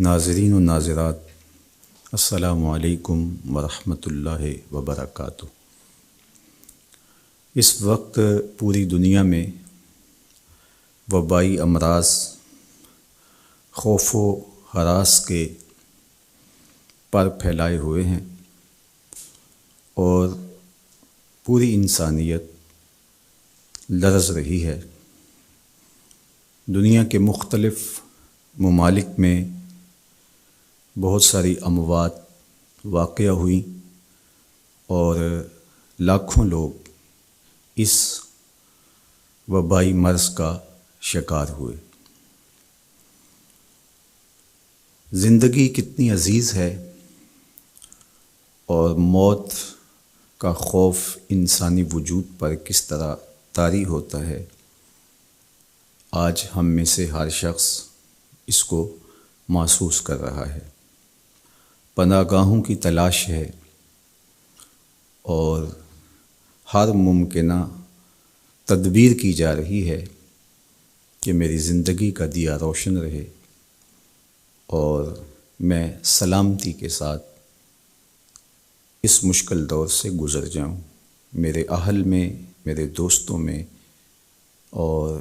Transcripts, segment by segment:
ناظرین و ناظرات، السلام علیکم ورحمۃ اللہ وبرکاتہ۔ اس وقت پوری دنیا میں وبائی امراض خوف و ہراس کے پر پھیلائے ہوئے ہیں اور پوری انسانیت لرز رہی ہے۔ دنیا کے مختلف ممالک میں بہت ساری اموات واقع ہوئیں اور لاکھوں لوگ اس وبائی مرض کا شکار ہوئے۔ زندگی کتنی عزیز ہے اور موت کا خوف انسانی وجود پر کس طرح طاری ہوتا ہے، آج ہم میں سے ہر شخص اس کو محسوس کر رہا ہے۔ پناہ گاہوں کی تلاش ہے اور ہر ممکنہ تدبیر کی جا رہی ہے کہ میری زندگی کا دیا روشن رہے اور میں سلامتی کے ساتھ اس مشکل دور سے گزر جاؤں، میرے اہل میں، میرے دوستوں میں اور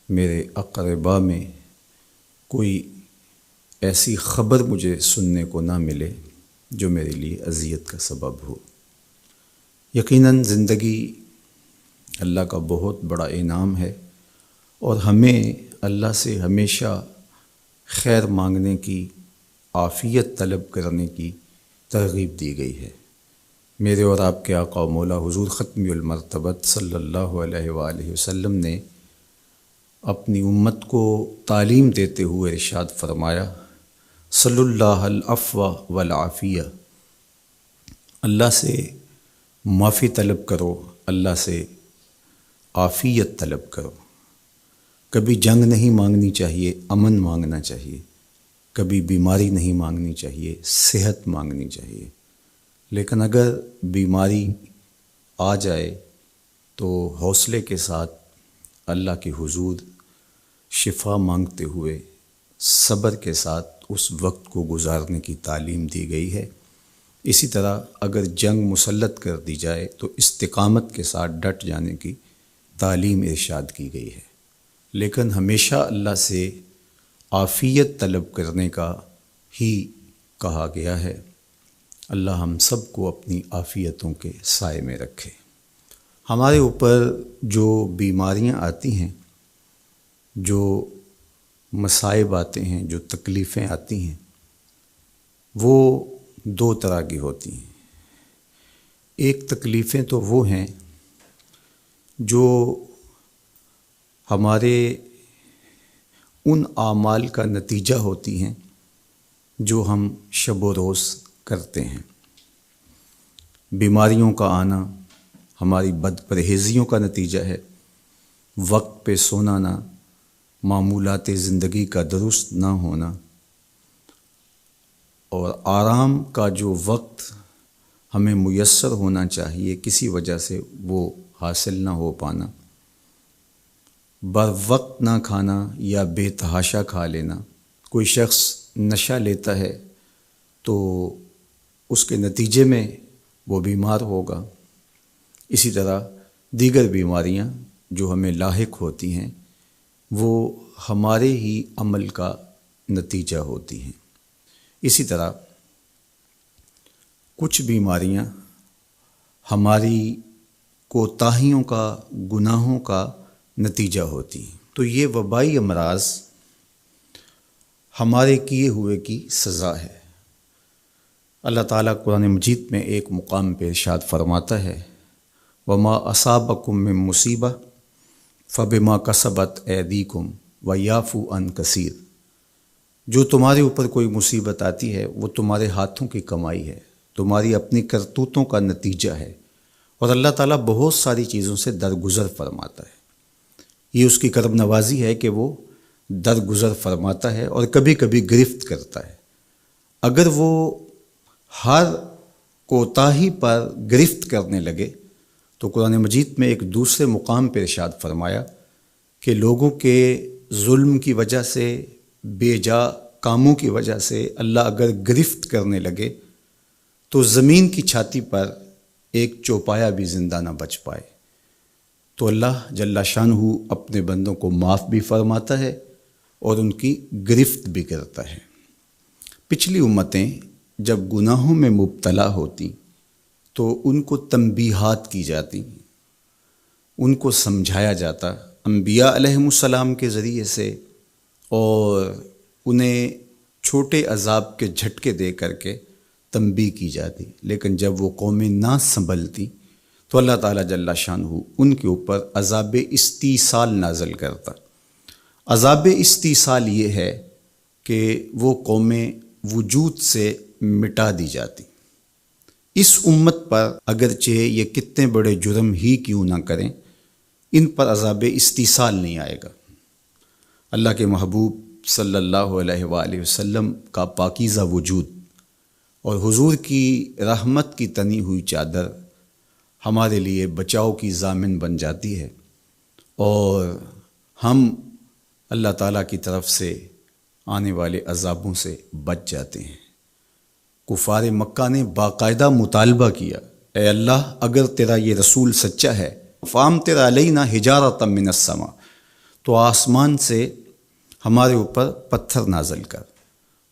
میرے اقرباء میں کوئی ایسی خبر مجھے سننے کو نہ ملے جو میرے لیے اذیت کا سبب ہو۔ یقیناً زندگی اللہ کا بہت بڑا انعام ہے اور ہمیں اللہ سے ہمیشہ خیر مانگنے کی، عافیت طلب کرنے کی ترغیب دی گئی ہے۔ میرے اور آپ کے آقا و مولا حضور ختم المرتبت صلی اللہ علیہ وآلہ وسلم نے اپنی امت کو تعلیم دیتے ہوئے ارشاد فرمایا، صلی اللہ العفو والعافیہ، اللہ سے معافی طلب کرو، اللہ سے عافیت طلب کرو۔ کبھی جنگ نہیں مانگنی چاہیے، امن مانگنا چاہیے۔ کبھی بیماری نہیں مانگنی چاہیے، صحت مانگنی چاہیے۔ لیکن اگر بیماری آ جائے تو حوصلے کے ساتھ اللہ کے حضور شفا مانگتے ہوئے صبر کے ساتھ اس وقت کو گزارنے کی تعلیم دی گئی ہے۔ اسی طرح اگر جنگ مسلط کر دی جائے تو استقامت کے ساتھ ڈٹ جانے کی تعلیم ارشاد کی گئی ہے۔ لیکن ہمیشہ اللہ سے عافیت طلب کرنے کا ہی کہا گیا ہے۔ اللہ ہم سب کو اپنی عافیتوں کے سائے میں رکھے۔ ہمارے اوپر جو بیماریاں آتی ہیں، جو مصائب آتے ہیں، جو تکلیفیں آتی ہیں، وہ دو طرح کی ہوتی ہیں۔ ایک تکلیفیں تو وہ ہیں جو ہمارے ان اعمال کا نتیجہ ہوتی ہیں جو ہم شب و روز کرتے ہیں۔ بیماریوں کا آنا ہماری بد پرہیزیوں کا نتیجہ ہے، وقت پہ سونا نہ، معمولات زندگی کا درست نہ ہونا اور آرام کا جو وقت ہمیں میسر ہونا چاہیے کسی وجہ سے وہ حاصل نہ ہو پانا، بر وقت نہ کھانا یا بے تحاشا کھا لینا۔ کوئی شخص نشہ لیتا ہے تو اس کے نتیجے میں وہ بیمار ہوگا۔ اسی طرح دیگر بیماریاں جو ہمیں لاحق ہوتی ہیں وہ ہمارے ہی عمل کا نتیجہ ہوتی ہیں۔ اسی طرح کچھ بیماریاں ہماری کوتاہیوں کا، گناہوں کا نتیجہ ہوتی ہیں۔ تو یہ وبائی امراض ہمارے کیے ہوئے کی سزا ہے۔ اللہ تعالیٰ قرآن مجید میں ایک مقام پہ ارشاد فرماتا ہے، وَمَا أَصَابَكُم مِّن مُّصِیبَةٍ فَبِمَا كَسَبَتْ أَیْدِیکُم وَیَعْفُو عَن کثیر۔ جو تمہارے اوپر کوئی مصیبت آتی ہے وہ تمہارے ہاتھوں کی کمائی ہے، تمہاری اپنی کرتوتوں کا نتیجہ ہے، اور اللہ تعالیٰ بہت ساری چیزوں سے درگزر فرماتا ہے۔ یہ اس کی کرم نوازی ہے کہ وہ درگزر فرماتا ہے اور کبھی کبھی گرفت کرتا ہے۔ اگر وہ ہر کوتاہی پر گرفت کرنے لگے تو قرآن مجید میں ایک دوسرے مقام پہ ارشاد فرمایا کہ لوگوں کے ظلم کی وجہ سے، بے جا کاموں کی وجہ سے اللہ اگر گرفت کرنے لگے تو زمین کی چھاتی پر ایک چوپایا بھی زندہ نہ بچ پائے۔ تو اللہ جل شانہ اپنے بندوں کو معاف بھی فرماتا ہے اور ان کی گرفت بھی کرتا ہے۔ پچھلی امتیں جب گناہوں میں مبتلا ہوتی تو ان کو تنبیہات کی جاتی، ان کو سمجھایا جاتا انبیاء علیہم السلام کے ذریعے سے، اور انہیں چھوٹے عذاب کے جھٹکے دے کر کے تنبیہ کی جاتی۔ لیکن جب وہ قومیں نہ سنبھلتی تو اللہ تعالیٰ جل شانہ ان کے اوپر عذاب استیصال نازل کرتا۔ عذاب استیصال یہ ہے کہ وہ قومیں وجود سے مٹا دی جاتی۔ اس امت پر اگرچہ یہ کتنے بڑے جرم ہی کیوں نہ کریں، ان پر عذاب استیصال نہیں آئے گا۔ اللہ کے محبوب صلی اللہ علیہ وآلہ وسلم کا پاکیزہ وجود اور حضور کی رحمت کی تنی ہوئی چادر ہمارے لیے بچاؤ کی ضامن بن جاتی ہے، اور ہم اللہ تعالیٰ کی طرف سے آنے والے عذابوں سے بچ جاتے ہیں۔ کفار مکہ نے باقاعدہ مطالبہ کیا، اے اللہ اگر تیرا یہ رسول سچا ہے فامطر علینا حجارۃ من السماء، تو آسمان سے ہمارے اوپر پتھر نازل کر۔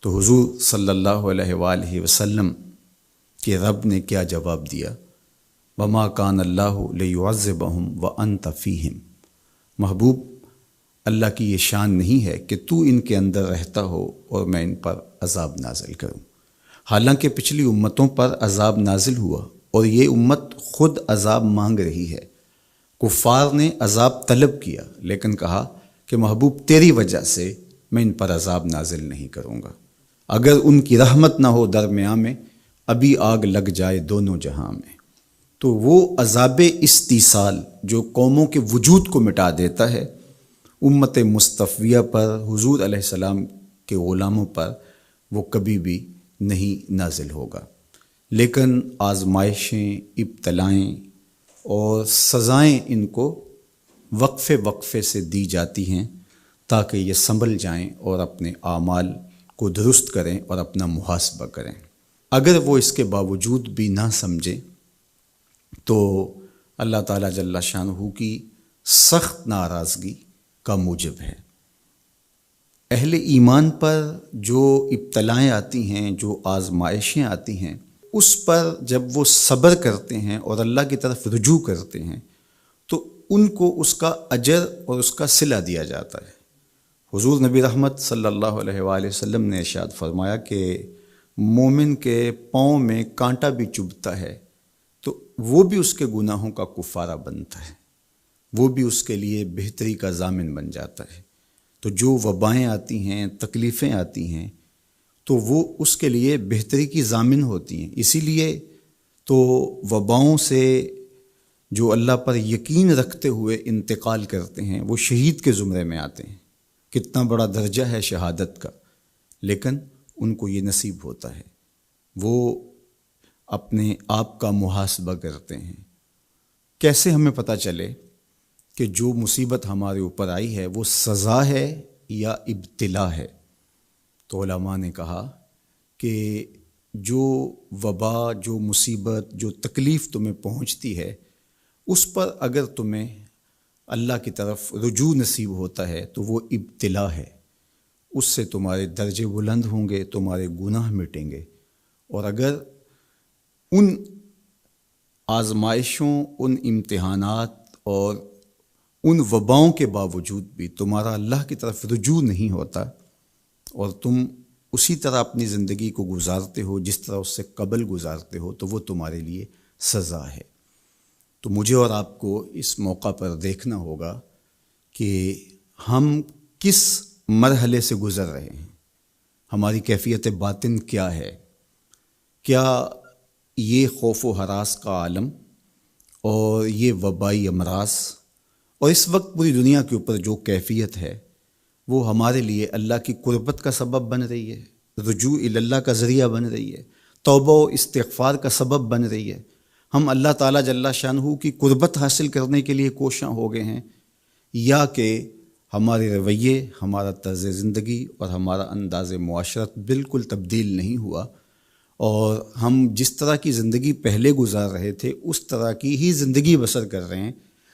تو حضور صلی اللہ علیہ وآلہ وسلم کے رب نے کیا جواب دیا؟ وما کان اللہ لیعذبہم وانت فیہم۔ محبوب، اللہ کی یہ شان نہیں ہے کہ تو ان کے اندر رہتا ہو اور میں ان پر عذاب نازل کروں۔ حالانکہ پچھلی امتوں پر عذاب نازل ہوا اور یہ امت خود عذاب مانگ رہی ہے۔ کفار نے عذاب طلب کیا لیکن کہا کہ محبوب تیری وجہ سے میں ان پر عذاب نازل نہیں کروں گا، اگر ان کی رحمت نہ ہو درمیان میں ابھی آگ لگ جائے دونوں جہاں میں۔ تو وہ عذاب استیصال جو قوموں کے وجود کو مٹا دیتا ہے، امت مصطفیہ پر، حضور علیہ السلام کے غلاموں پر وہ کبھی بھی نہیں نازل ہوگا۔ لیکن آزمائشیں، ابتلائیں اور سزائیں ان کو وقفے وقفے سے دی جاتی ہیں تاکہ یہ سنبھل جائیں اور اپنے اعمال کو درست کریں اور اپنا محاسبہ کریں۔ اگر وہ اس کے باوجود بھی نہ سمجھیں تو اللہ تعالیٰ جل شانہ کی سخت ناراضگی کا موجب ہے۔ اہل ایمان پر جو ابتلائیں آتی ہیں، جو آزمائشیں آتی ہیں، اس پر جب وہ صبر کرتے ہیں اور اللہ کی طرف رجوع کرتے ہیں تو ان کو اس کا اجر اور اس کا صلہ دیا جاتا ہے۔ حضور نبی رحمت صلی اللہ علیہ وآلہ وسلم نے ارشاد فرمایا کہ مومن کے پاؤں میں کانٹا بھی چبھتا ہے تو وہ بھی اس کے گناہوں کا کفارہ بنتا ہے، وہ بھی اس کے لیے بہتری کا ضامن بن جاتا ہے۔ تو جو وبائیں آتی ہیں، تکلیفیں آتی ہیں، تو وہ اس کے لیے بہتری کی ضامن ہوتی ہیں۔ اسی لیے تو وباؤں سے جو اللہ پر یقین رکھتے ہوئے انتقال کرتے ہیں وہ شہید کے زمرے میں آتے ہیں۔ کتنا بڑا درجہ ہے شہادت کا، لیکن ان کو یہ نصیب ہوتا ہے۔ وہ اپنے آپ کا محاسبہ کرتے ہیں۔ کیسے ہمیں پتہ چلے کہ جو مصیبت ہمارے اوپر آئی ہے وہ سزا ہے یا ابتلا ہے؟ تو علماء نے کہا کہ جو وبا، جو مصیبت، جو تکلیف تمہیں پہنچتی ہے اس پر اگر تمہیں اللہ کی طرف رجوع نصیب ہوتا ہے تو وہ ابتلا ہے، اس سے تمہارے درجے بلند ہوں گے، تمہارے گناہ مٹیں گے۔ اور اگر ان آزمائشوں، ان امتحانات اور ان وباؤں کے باوجود بھی تمہارا اللہ کی طرف رجوع نہیں ہوتا اور تم اسی طرح اپنی زندگی کو گزارتے ہو جس طرح اس سے قبل گزارتے ہو، تو وہ تمہارے لیے سزا ہے۔ تو مجھے اور آپ کو اس موقع پر دیکھنا ہوگا کہ ہم کس مرحلے سے گزر رہے ہیں، ہماری کیفیت باطن کیا ہے۔ کیا یہ خوف و ہراس کا عالم اور یہ وبائی امراض اور اس وقت پوری دنیا کے اوپر جو کیفیت ہے وہ ہمارے لیے اللہ کی قربت کا سبب بن رہی ہے، رجوع اللہ کا ذریعہ بن رہی ہے، توبہ و استغفار کا سبب بن رہی ہے؟ ہم اللہ تعالیٰ جل شانہ کی قربت حاصل کرنے کے لیے کوشاں ہو گئے ہیں، یا کہ ہمارے رویے، ہمارا طرز زندگی اور ہمارا انداز معاشرت بالکل تبدیل نہیں ہوا، اور ہم جس طرح کی زندگی پہلے گزار رہے تھے اس طرح کی ہی زندگی بسر کر رہے ہیں،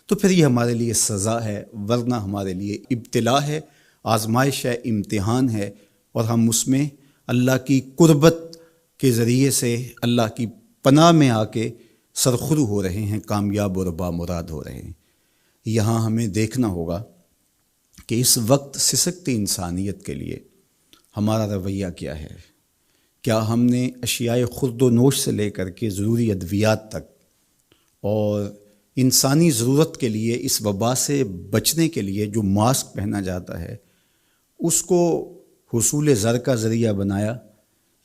تو پھر یہ ہمارے لیے سزا ہے، ورنہ ہمارے لیے ابتلا ہے، آزمائش ہے، امتحان ہے، اور ہم اس میں اللہ کی قربت کے ذریعے سے اللہ کی پناہ میں آ کے سرخرو ہو رہے ہیں، کامیاب اور بامراد ہو رہے ہیں۔ یہاں ہمیں دیکھنا ہوگا کہ اس وقت سسکتی انسانیت کے لیے ہمارا رویہ کیا ہے۔ کیا ہم نے اشیاء خورد و نوش سے لے کر کے ضروری ادویات تک اور انسانی ضرورت کے لیے اس وبا سے بچنے کے لیے جو ماسک پہنا جاتا ہے اس کو حصول زر کا ذریعہ بنایا،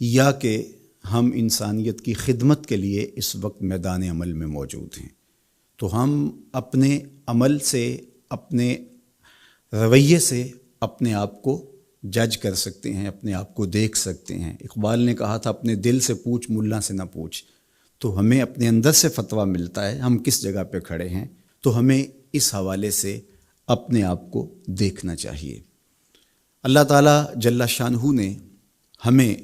یا کہ ہم انسانیت کی خدمت کے لیے اس وقت میدان عمل میں موجود ہیں؟ تو ہم اپنے عمل سے، اپنے رویے سے اپنے آپ کو جج کر سکتے ہیں، اپنے آپ کو دیکھ سکتے ہیں۔ اقبال نے کہا تھا اپنے دل سے پوچھ، ملا سے نہ پوچھ۔ تو ہمیں اپنے اندر سے فتویٰ ملتا ہے ہم کس جگہ پہ کھڑے ہیں، تو ہمیں اس حوالے سے اپنے آپ کو دیکھنا چاہیے۔ اللہ تعالیٰ جل شانہ نے ہمیں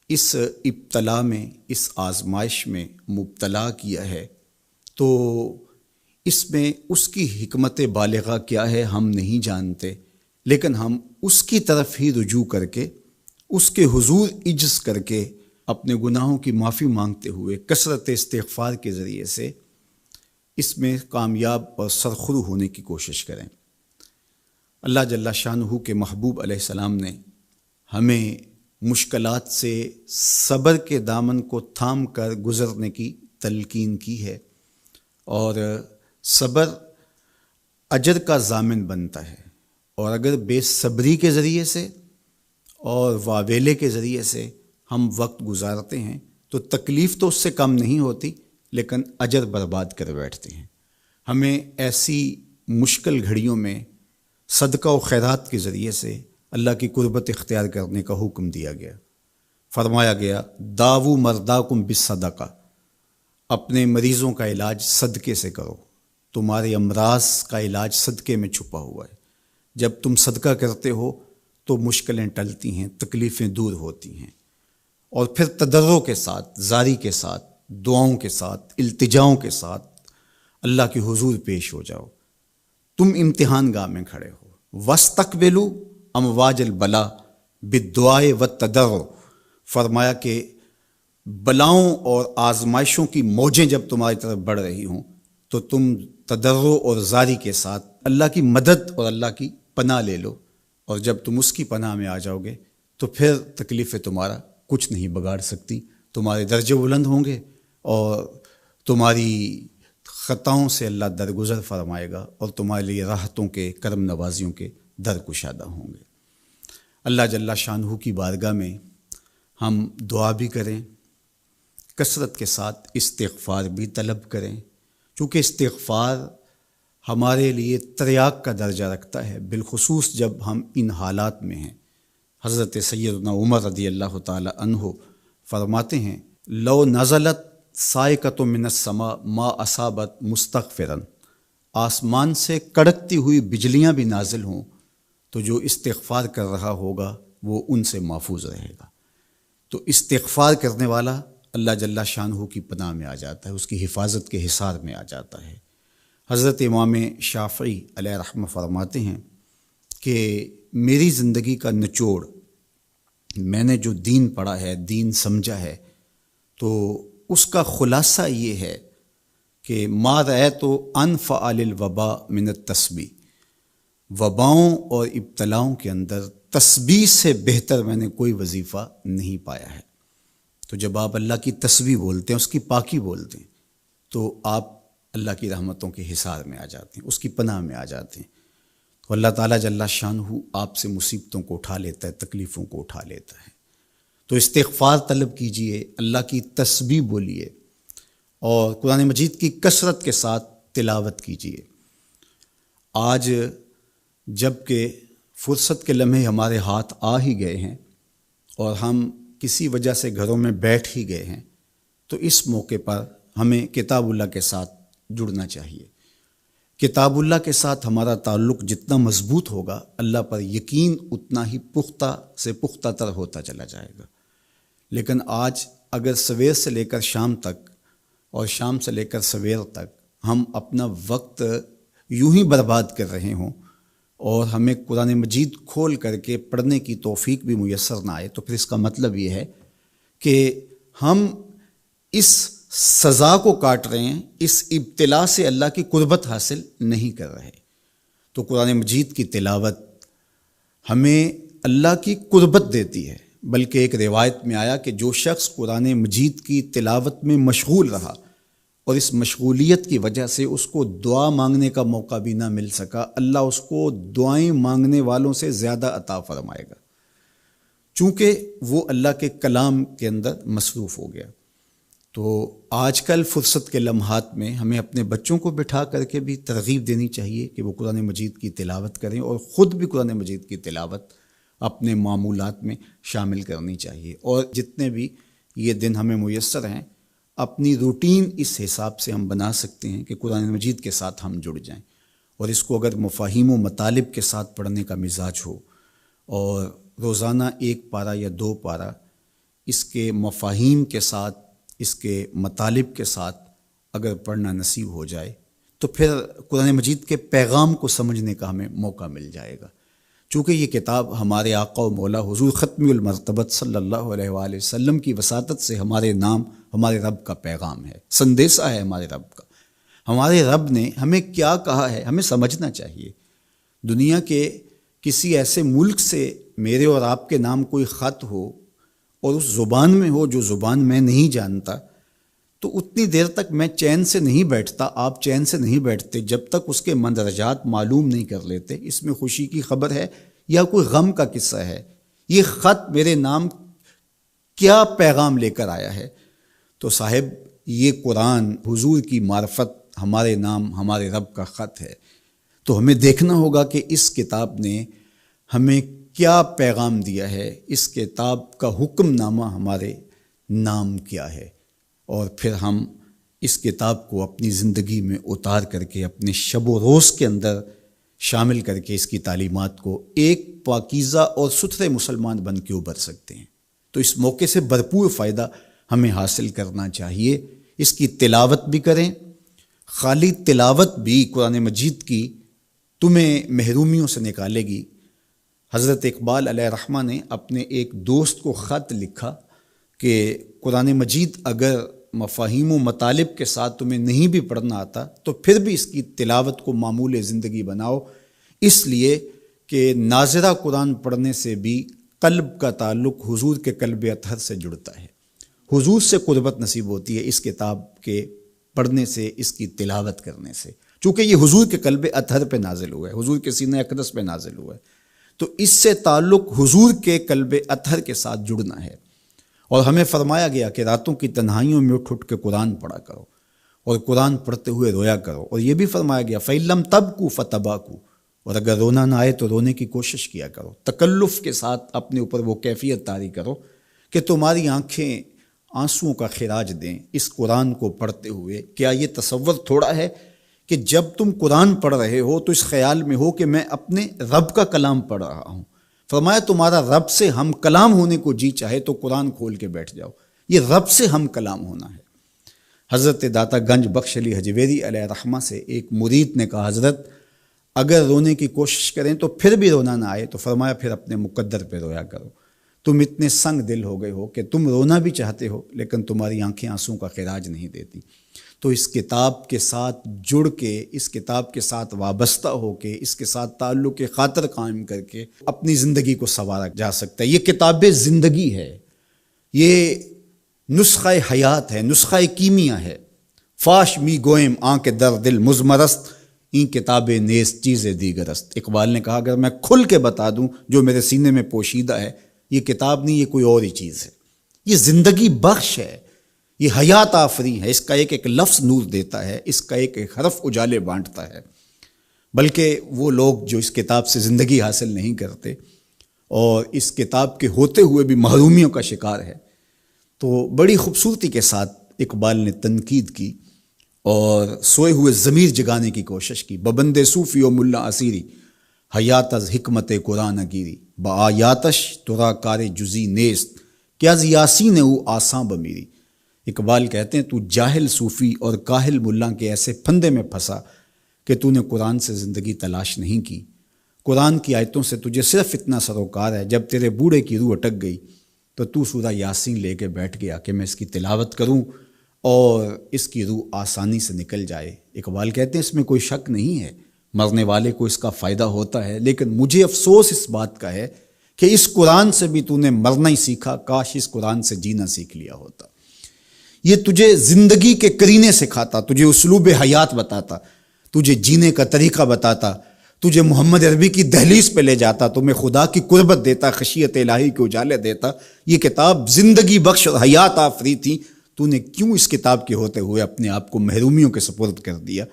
اس ابتلا میں، اس آزمائش میں مبتلا کیا ہے، تو اس میں اس کی حکمت بالغہ کیا ہے ہم نہیں جانتے، لیکن ہم اس کی طرف ہی رجوع کر کے، اس کے حضور عجز کر کے، اپنے گناہوں کی معافی مانگتے ہوئے کثرت استغفار کے ذریعے سے اس میں کامیاب اور سرخرو ہونے کی کوشش کریں۔ اللہ جل شانہ کے محبوب علیہ السلام نے ہمیں مشکلات سے صبر کے دامن کو تھام کر گزرنے کی تلقین کی ہے، اور صبر اجر کا ضامن بنتا ہے، اور اگر بے صبری کے ذریعے سے اور واویلے کے ذریعے سے ہم وقت گزارتے ہیں تو تکلیف تو اس سے کم نہیں ہوتی، لیکن اجر برباد کر بیٹھتے ہیں۔ ہمیں ایسی مشکل گھڑیوں میں صدقہ و خیرات کے ذریعے سے اللہ کی قربت اختیار کرنے کا حکم دیا گیا۔ فرمایا گیا داؤ مرداکم بالصدقہ، اپنے مریضوں کا علاج صدقے سے کرو، تمہارے امراض کا علاج صدقے میں چھپا ہوا ہے۔ جب تم صدقہ کرتے ہو تو مشکلیں ٹلتی ہیں، تکلیفیں دور ہوتی ہیں، اور پھر تضرع کے ساتھ، زاری کے ساتھ، دعاؤں کے ساتھ، التجاؤں کے ساتھ اللہ کے حضور پیش ہو جاؤ۔ تم امتحان گاہ میں کھڑے ہو، وَاسْتَقْبِلُوا امواج البلا بالدعاء والتضرع، فرمایا کہ بلاؤں اور آزمائشوں کی موجیں جب تمہاری طرف بڑھ رہی ہوں تو تم تضرع اور زاری کے ساتھ اللہ کی مدد اور اللہ کی پناہ لے لو، اور جب تم اس کی پناہ میں آ جاؤ گے تو پھر تکلیفیں تمہارا کچھ نہیں بگاڑ سکتی، تمہارے درجے بلند ہوں گے، اور تمہاری خطاؤں سے اللہ درگزر فرمائے گا، اور تمہارے لیے راحتوں کے، کرم نوازیوں کے در کشادہ ہوں گے۔ اللہ جل شانہ کی بارگاہ میں ہم دعا بھی کریں، کثرت کے ساتھ استغفار بھی طلب کریں، چونکہ استغفار ہمارے لیے تریاق کا درجہ رکھتا ہے، بالخصوص جب ہم ان حالات میں ہیں۔ حضرت سیدنا عمر رضی اللہ تعالی عنہ فرماتے ہیں لو نزلت صاعقۃ من السماء ما اصابت مستغفرا، آسمان سے کڑکتی ہوئی بجلیاں بھی نازل ہوں تو جو استغفار کر رہا ہوگا وہ ان سے محفوظ رہے گا۔ تو استغفار کرنے والا اللہ جل شانہ کی پناہ میں آ جاتا ہے، اس کی حفاظت کے حصار میں آ جاتا ہے۔ حضرت امام شافعی علیہ رحمہ فرماتے ہیں کہ میری زندگی کا نچوڑ، میں نے جو دین پڑھا ہے، دین سمجھا ہے، تو اس کا خلاصہ یہ ہے کہ ما رأیت انفع للوباء من التسبیح، وباؤں اور ابتلاؤں کے اندر تسبیح سے بہتر میں نے کوئی وظیفہ نہیں پایا ہے۔ تو جب آپ اللہ کی تسبیح بولتے ہیں، اس کی پاکی بولتے ہیں، تو آپ اللہ کی رحمتوں کے حصار میں آ جاتے ہیں، اس کی پناہ میں آ جاتے ہیں۔ تو اللہ تعالیٰ جل شانہ آپ سے مصیبتوں کو اٹھا لیتا ہے، تکلیفوں کو اٹھا لیتا ہے۔ تو استغفار طلب کیجئے، اللہ کی تسبیح بولیے، اور قرآن مجید کی کثرت کے ساتھ تلاوت کیجئے۔ آج جب کہ فرصت کے لمحے ہمارے ہاتھ آ ہی گئے ہیں اور ہم کسی وجہ سے گھروں میں بیٹھ ہی گئے ہیں، تو اس موقع پر ہمیں کتاب اللہ کے ساتھ جڑنا چاہیے۔ کتاب اللہ کے ساتھ ہمارا تعلق جتنا مضبوط ہوگا، اللہ پر یقین اتنا ہی پختہ سے پختہ تر ہوتا چلا جائے گا۔ لیکن آج اگر سویر سے لے کر شام تک اور شام سے لے کر سویر تک ہم اپنا وقت یوں ہی برباد کر رہے ہوں اور ہمیں قرآن مجید کھول کر کے پڑھنے کی توفیق بھی میسر نہ آئے، تو پھر اس کا مطلب یہ ہے کہ ہم اس سزا کو کاٹ رہے ہیں، اس ابتلا سے اللہ کی قربت حاصل نہیں کر رہے۔ تو قرآن مجید کی تلاوت ہمیں اللہ کی قربت دیتی ہے، بلکہ ایک روایت میں آیا کہ جو شخص قرآن مجید کی تلاوت میں مشغول رہا اور اس مشغولیت کی وجہ سے اس کو دعا مانگنے کا موقع بھی نہ مل سکا، اللہ اس کو دعائیں مانگنے والوں سے زیادہ عطا فرمائے گا، چونکہ وہ اللہ کے کلام کے اندر مصروف ہو گیا۔ تو آج کل فرصت کے لمحات میں ہمیں اپنے بچوں کو بٹھا کر کے بھی ترغیب دینی چاہیے کہ وہ قرآن مجید کی تلاوت کریں، اور خود بھی قرآن مجید کی تلاوت اپنے معمولات میں شامل کرنی چاہیے۔ اور جتنے بھی یہ دن ہمیں میسر ہیں، اپنی روٹین اس حساب سے ہم بنا سکتے ہیں کہ قرآن مجید کے ساتھ ہم جڑ جائیں، اور اس کو اگر مفاہیم و مطالب کے ساتھ پڑھنے کا مزاج ہو اور روزانہ 1 پارہ یا 2 پارہ اس کے مفاہیم کے ساتھ، اس کے مطالب کے ساتھ اگر پڑھنا نصیب ہو جائے، تو پھر قرآن مجید کے پیغام کو سمجھنے کا ہمیں موقع مل جائے گا۔ چونکہ یہ کتاب ہمارے آقا و مولا حضور ختم المرتبت صلی اللہ علیہ وآلہ وسلم کی وساطت سے ہمارے نام، ہمارے رب کا پیغام ہے، سندیسہ ہے ہمارے رب کا۔ ہمارے رب نے ہمیں کیا کہا ہے ہمیں سمجھنا چاہیے۔ دنیا کے کسی ایسے ملک سے میرے اور آپ کے نام کوئی خط ہو اور اس زبان میں ہو جو زبان میں نہیں جانتا، تو اتنی دیر تک میں چین سے نہیں بیٹھتا، آپ چین سے نہیں بیٹھتے جب تک اس کے مندرجات معلوم نہیں کر لیتے، اس میں خوشی کی خبر ہے یا کوئی غم کا قصہ ہے، یہ خط میرے نام کیا پیغام لے کر آیا ہے۔ تو صاحب یہ قرآن حضور کی معرفت، ہمارے نام، ہمارے رب کا خط ہے۔ تو ہمیں دیکھنا ہوگا کہ اس کتاب نے ہمیں کیا پیغام دیا ہے، اس کتاب کا حکم نامہ ہمارے نام کیا ہے، اور پھر ہم اس کتاب کو اپنی زندگی میں اتار کر کے اپنے شب و روز کے اندر شامل کر کے اس کی تعلیمات کو ایک پاکیزہ اور ستھرے مسلمان بن کے ابھر سکتے ہیں۔ تو اس موقع سے بھرپور فائدہ ہمیں حاصل کرنا چاہیے۔ اس کی تلاوت بھی کریں، خالی تلاوت بھی قرآن مجید کی تمہیں محرومیوں سے نکالے گی۔ حضرت اقبال علیہ الرحمہ نے اپنے ایک دوست کو خط لکھا کہ قرآن مجید اگر مفاہیم و مطالب کے ساتھ تمہیں نہیں بھی پڑھنا آتا تو پھر بھی اس کی تلاوت کو معمول زندگی بناؤ، اس لیے کہ ناظرہ قرآن پڑھنے سے بھی قلب کا تعلق حضور کے قلب اطہر سے جڑتا ہے، حضور سے قربت نصیب ہوتی ہے اس کتاب کے پڑھنے سے، اس کی تلاوت کرنے سے، چونکہ یہ حضور کے قلب اطہر پہ نازل ہوا ہے، حضور کے سینہ اقدس پہ نازل ہوا ہے، تو اس سے تعلق حضور کے قلب اطہر کے ساتھ جڑنا ہے۔ اور ہمیں فرمایا گیا کہ راتوں کی تنہائیوں میں اٹھ اٹھ کے قرآن پڑھا کرو اور قرآن پڑھتے ہوئے رویا کرو، اور یہ بھی فرمایا گیا فَإِلَّمْ تَبْكُوا فَتَبَاكُوا، اور اگر رونا نہ آئے تو رونے کی کوشش کیا کرو، تکلف کے ساتھ اپنے اوپر وہ کیفیت طاری کرو کہ تمہاری آنکھیں آنسوؤں کا خراج دیں اس قرآن کو پڑھتے ہوئے۔ کیا یہ تصور تھوڑا ہے کہ جب تم قرآن پڑھ رہے ہو تو اس خیال میں ہو کہ میں اپنے رب کا کلام پڑھ رہا ہوں؟ فرمایا تمہارا رب سے ہم کلام ہونے کو جی چاہے تو قرآن کھول کے بیٹھ جاؤ، یہ رب سے ہم کلام ہونا ہے۔ حضرت داتا گنج بخش علی حجویری علیہ الرحمہ سے ایک مرید نے کہا حضرت اگر رونے کی کوشش کریں تو پھر بھی رونا نہ آئے تو فرمایا پھر اپنے مقدر پہ رویا کرو، تم اتنے سنگ دل ہو گئے ہو کہ تم رونا بھی چاہتے ہو لیکن تمہاری آنکھیں آنسوں کا خراج نہیں دیتی۔ تو اس کتاب کے ساتھ جڑ کے، اس کتاب کے ساتھ وابستہ ہو کے، اس کے ساتھ تعلق خاطر قائم کر کے اپنی زندگی کو سنوارا جا سکتا ہے۔ یہ کتاب زندگی ہے، یہ نسخہ حیات ہے، نسخہ کیمیا ہے۔ فاش می گوئم آنکھ در دل مزمرست، این کتاب نیز چیز دیگرست۔ اقبال نے کہا اگر میں کھل کے بتا دوں جو میرے سینے میں پوشیدہ ہے، یہ کتاب نہیں، یہ کوئی اور ہی چیز ہے، یہ زندگی بخش ہے، یہ حیات آفری ہے، اس کا ایک ایک لفظ نور دیتا ہے، اس کا ایک ایک حرف اجالے بانٹتا ہے۔ بلکہ وہ لوگ جو اس کتاب سے زندگی حاصل نہیں کرتے اور اس کتاب کے ہوتے ہوئے بھی محرومیوں کا شکار ہے، تو بڑی خوبصورتی کے ساتھ اقبال نے تنقید کی اور سوئے ہوئے ضمیر جگانے کی کوشش کی۔ ببند صوفی و ملا اسیری حیات از حکمت قرآن گیری، با آیاتش ترا کار جزی نیست کہ از یاسین او آساں بمیری۔ اقبال کہتے ہیں تو جاہل صوفی اور کاہل ملا کے ایسے پھندے میں پھنسا کہ تو نے قرآن سے زندگی تلاش نہیں کی۔ قرآن کی آیتوں سے تجھے صرف اتنا سروکار ہے، جب تیرے بوڑھے کی روح اٹک گئی تو سورہ یاسین لے کے بیٹھ گیا کہ میں اس کی تلاوت کروں اور اس کی روح آسانی سے نکل جائے۔ اقبال کہتے ہیں اس میں کوئی شک نہیں ہے، مرنے والے کو اس کا فائدہ ہوتا ہے، لیکن مجھے افسوس اس بات کا ہے کہ اس قرآن سے بھی تو نے مرنا ہی سیکھا، کاش اس قرآن سے جینا سیکھ لیا ہوتا۔ یہ تجھے زندگی کے کرینے سکھاتا، تجھے اسلوب حیات بتاتا، تجھے جینے کا طریقہ بتاتا، تجھے محمد عربی کی دہلیز پہ لے جاتا، تمہیں خدا کی قربت دیتا، خشیت الہی کے اجالے دیتا۔ یہ کتاب زندگی بخش اور حیات آفری تھی، تو نے کیوں اس کتاب کے ہوتے ہوئے اپنے آپ کو محرومیوں کے سپرد کر دیا؟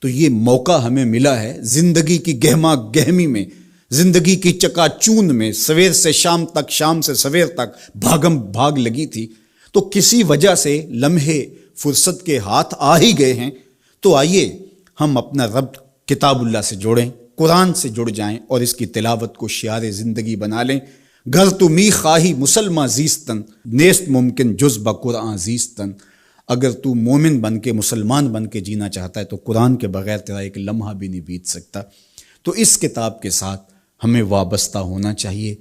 تو یہ موقع ہمیں ملا ہے زندگی کی گہما گہمی میں، زندگی کی چکا چون میں، سویر سے شام تک، شام سے سویر تک بھاگم بھاگ لگی تھی، تو کسی وجہ سے لمحے فرصت کے ہاتھ آ ہی گئے ہیں۔ تو آئیے ہم اپنا ربط کتاب اللہ سے جوڑیں، قرآن سے جڑ جائیں اور اس کی تلاوت کو شعار زندگی بنا لیں۔ گر تو می خواہی مسلمہ زیستن، نیست ممکن جز بقرآن زیستن۔ اگر تو مومن بن کے، مسلمان بن کے جینا چاہتا ہے تو قرآن کے بغیر تیرا ایک لمحہ بھی نہیں بیت سکتا۔ تو اس کتاب کے ساتھ ہمیں وابستہ ہونا چاہیے،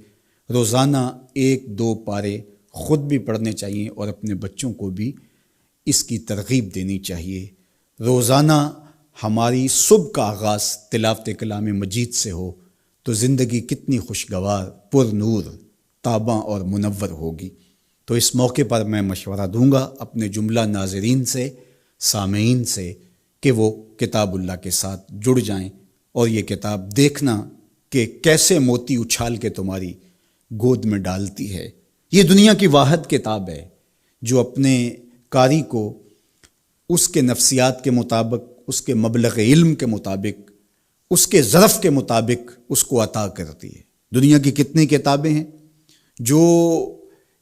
روزانہ 1-2 پارے خود بھی پڑھنے چاہیے اور اپنے بچوں کو بھی اس کی ترغیب دینی چاہیے۔ روزانہ ہماری صبح کا آغاز تلاوت کلام مجید سے ہو تو زندگی کتنی خوشگوار، پر نور، تاباں اور منور ہوگی۔ تو اس موقع پر میں مشورہ دوں گا اپنے جملہ ناظرین سے، سامعین سے، کہ وہ کتاب اللہ کے ساتھ جڑ جائیں اور یہ کتاب دیکھنا کہ کیسے موتی اچھال کے تمہاری گود میں ڈالتی ہے۔ یہ دنیا کی واحد کتاب ہے جو اپنے قاری کو اس کے نفسیات کے مطابق، اس کے مبلغ علم کے مطابق، اس کے ظرف کے مطابق اس کو عطا کرتی ہے۔ دنیا کی کتنی کتابیں ہیں جو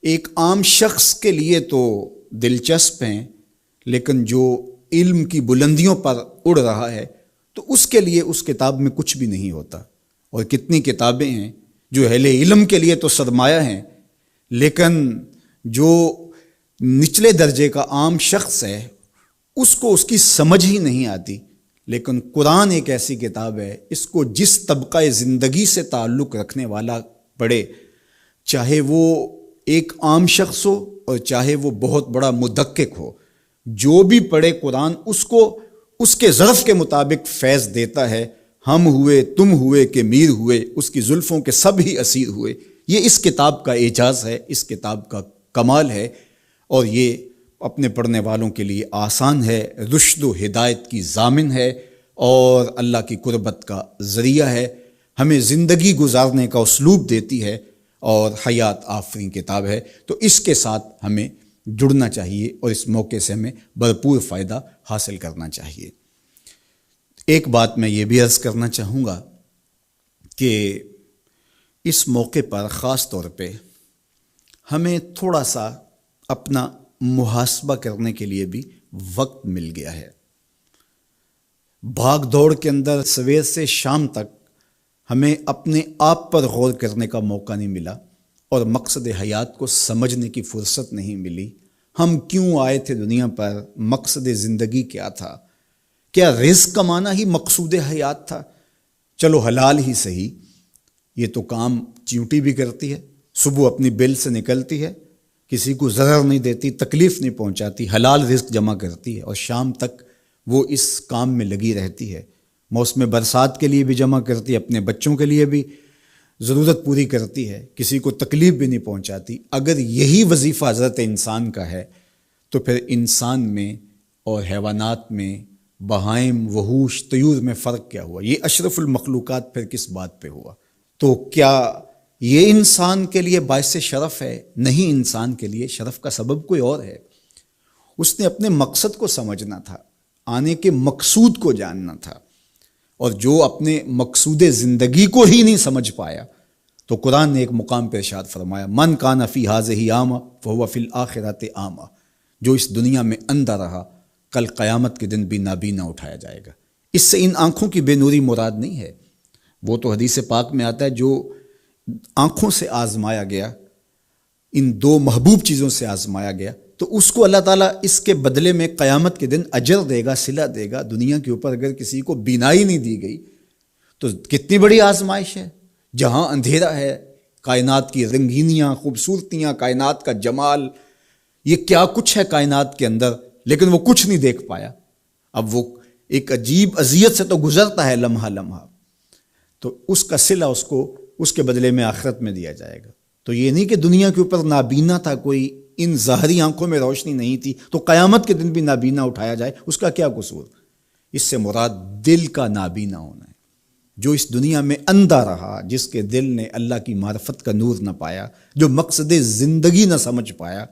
ایک عام شخص کے لیے تو دلچسپ ہیں، لیکن جو علم کی بلندیوں پر اڑ رہا ہے تو اس کے لیے اس کتاب میں کچھ بھی نہیں ہوتا۔ اور کتنی کتابیں ہیں جو اہل علم کے لیے تو سرمایہ ہیں، لیکن جو نچلے درجے کا عام شخص ہے اس کو اس کی سمجھ ہی نہیں آتی۔ لیکن قرآن ایک ایسی کتاب ہے، اس کو جس طبقہ زندگی سے تعلق رکھنے والا پڑھے، چاہے وہ ایک عام شخص ہو اور چاہے وہ بہت بڑا مدقق ہو، جو بھی پڑھے قرآن اس کو اس کے ظرف کے مطابق فیض دیتا ہے۔ ہم ہوئے، تم ہوئے کہ میر ہوئے، اس کی زلفوں کے سب ہی اسیر ہوئے۔ یہ اس کتاب کا اعجاز ہے، اس کتاب کا کمال ہے، اور یہ اپنے پڑھنے والوں کے لیے آسان ہے، رشد و ہدایت کی ضامن ہے اور اللہ کی قربت کا ذریعہ ہے، ہمیں زندگی گزارنے کا اسلوب دیتی ہے اور حیات آفرین کتاب ہے۔ تو اس کے ساتھ ہمیں جڑنا چاہیے اور اس موقع سے ہمیں بھرپور فائدہ حاصل کرنا چاہیے۔ ایک بات میں یہ بھی عرض کرنا چاہوں گا کہ اس موقع پر خاص طور پہ ہمیں تھوڑا سا اپنا محاسبہ کرنے کے لیے بھی وقت مل گیا ہے۔ بھاگ دوڑ کے اندر سویر سے شام تک ہمیں اپنے آپ پر غور کرنے کا موقع نہیں ملا اور مقصد حیات کو سمجھنے کی فرصت نہیں ملی۔ ہم کیوں آئے تھے دنیا پر؟ مقصد زندگی کیا تھا؟ کیا رزق کمانا ہی مقصود حیات تھا؟ چلو حلال ہی صحیح، یہ تو کام چیونٹی بھی کرتی ہے، صبح اپنی بل سے نکلتی ہے، کسی کو ضرر نہیں دیتی، تکلیف نہیں پہنچاتی، حلال رزق جمع کرتی ہے اور شام تک وہ اس کام میں لگی رہتی ہے۔ موسم برسات کے لیے بھی جمع کرتی ہے، اپنے بچوں کے لیے بھی ضرورت پوری کرتی ہے، کسی کو تکلیف بھی نہیں پہنچاتی۔ اگر یہی وظیفہ حضرت انسان کا ہے تو پھر انسان میں اور حیوانات میں، بہائم، وحوش، طیور میں فرق کیا ہوا؟ یہ اشرف المخلوقات پھر کس بات پہ ہوا؟ تو کیا یہ انسان کے لیے باعث شرف ہے؟ نہیں، انسان کے لیے شرف کا سبب کوئی اور ہے۔ اس نے اپنے مقصد کو سمجھنا تھا، آنے کے مقصود کو جاننا تھا، اور جو اپنے مقصود زندگی کو ہی نہیں سمجھ پایا تو قرآن نے ایک مقام پہ ارشاد فرمایا، من کان فی ھذہ اعمی فہو فی الآخرۃ اعمی، جو اس دنیا میں اندھا رہا کل قیامت کے دن بھی نابینا اٹھایا جائے گا۔ اس سے ان آنکھوں کی بے نوری مراد نہیں ہے، وہ تو حدیث پاک میں آتا ہے جو آنکھوں سے آزمایا گیا، ان دو محبوب چیزوں سے آزمایا گیا، تو اس کو اللہ تعالیٰ اس کے بدلے میں قیامت کے دن اجر دے گا، صلہ دے گا۔ دنیا کے اوپر اگر کسی کو بینائی نہیں دی گئی تو کتنی بڑی آزمائش ہے۔ جہاں اندھیرا ہے، کائنات کی رنگینیاں، خوبصورتیاں، کائنات کا جمال، یہ کیا کچھ ہے کائنات کے اندر، لیکن وہ کچھ نہیں دیکھ پایا۔ اب وہ ایک عجیب اذیت سے تو گزرتا ہے لمحہ لمحہ، تو اس کا صلہ اس کو اس کے بدلے میں آخرت میں دیا جائے گا۔ تو یہ نہیں کہ دنیا کے اوپر نابینا تھا کوئی، ان ظاہری آنکھوں میں روشنی نہیں تھی، تو قیامت کے دن بھی نابینا اٹھایا جائے، اس کا کیا قصور؟ اس سے مراد دل کا نابینا ہونا ہے۔ جو اس دنیا میں اندھا رہا، جس کے دل نے اللہ کی معرفت کا نور نہ پایا، جو مقصد زندگی نہ سمجھ پایا،